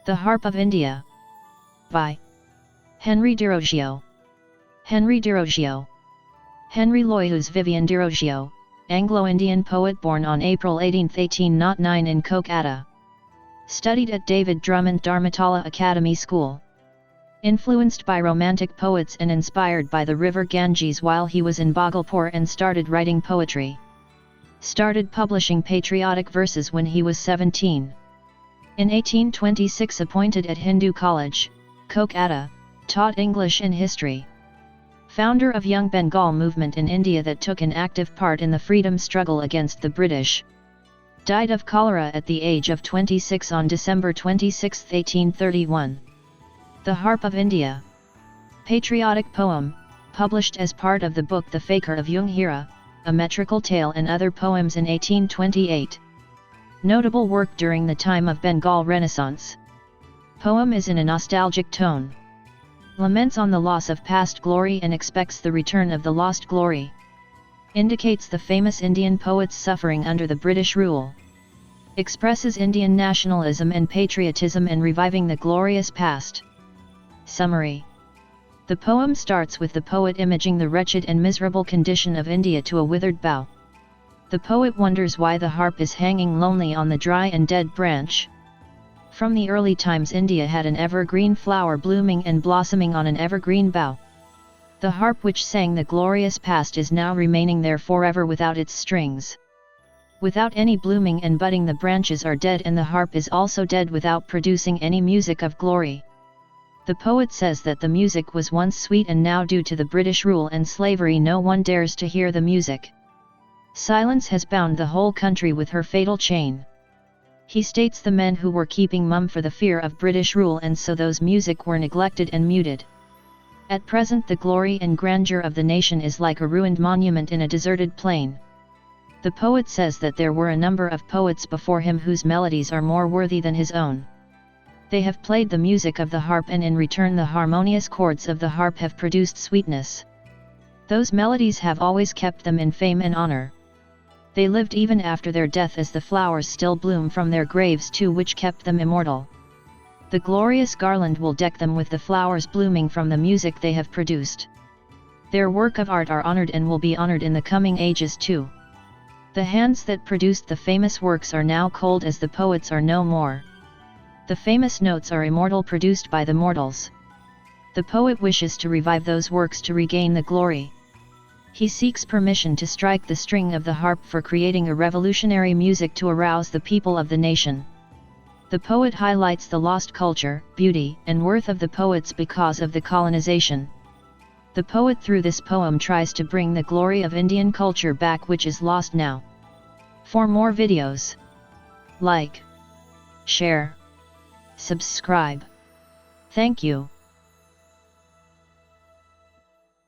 The Harp of India. By Henry Derozio. Henry Derozio. Henry Loius Vivian Derozio, Anglo-Indian poet born on April 18, 1809 in Kolkatta. Studied at David Drummond Dharmatala Academy School. Influenced by romantic poets and inspired by the river Ganges while he was in Bhagalpur and started writing poetry. Started publishing patriotic verses when he was 17. In 1826 appointed at Hindu College, Kolkatta, taught English and history. Founder of Young Bengal movement in India that took an active part in the freedom struggle against the British. Died of cholera at the age of 26 on December 26, 1831. The Harp of India. Patriotic poem, published as part of the book The Fakir of Young Hira, a metrical tale and other poems in 1828. Notable work during the time of Bengal Renaissance. Poem is in a nostalgic tone. Laments on the loss of past glory and expects the return of the lost glory. Indicates the famous Indian poets suffering under the British rule. Expresses Indian nationalism and patriotism and reviving the glorious past. Summary. The poem starts with the poet imaging the wretched and miserable condition of India to a withered bough. The poet wonders why the harp is hanging lonely on the dry and dead branch. From the early times India had an evergreen flower blooming and blossoming on an evergreen bough. The harp which sang the glorious past is now remaining there forever without its strings. Without any blooming and budding, the branches are dead and the harp is also dead without producing any music of glory. The poet says that the music was once sweet and now due to the British rule and slavery no one dares to hear the music. Silence has bound the whole country with her fatal chain. He states the men who were keeping mum for the fear of British rule and so those music were neglected and muted. At present the glory and grandeur of the nation is like a ruined monument in a deserted plain. The poet says that there were a number of poets before him whose melodies are more worthy than his own. They have played the music of the harp and in return the harmonious chords of the harp have produced sweetness. Those melodies have always kept them in fame and honor. They lived even after their death as the flowers still bloom from their graves too, which kept them immortal. The glorious garland will deck them with the flowers blooming from the music they have produced. Their work of art are honored and will be honored in the coming ages too. The hands that produced the famous works are now cold as the poets are no more. The famous notes are immortal, produced by the mortals. The poet wishes to revive those works to regain the glory. He seeks permission to strike the string of the harp for creating a revolutionary music to arouse the people of the nation. The poet highlights the lost culture, beauty, and worth of the poets because of the colonization. The poet through this poem tries to bring the glory of Indian culture back, which is lost now. For more videos, like, share, subscribe. Thank you.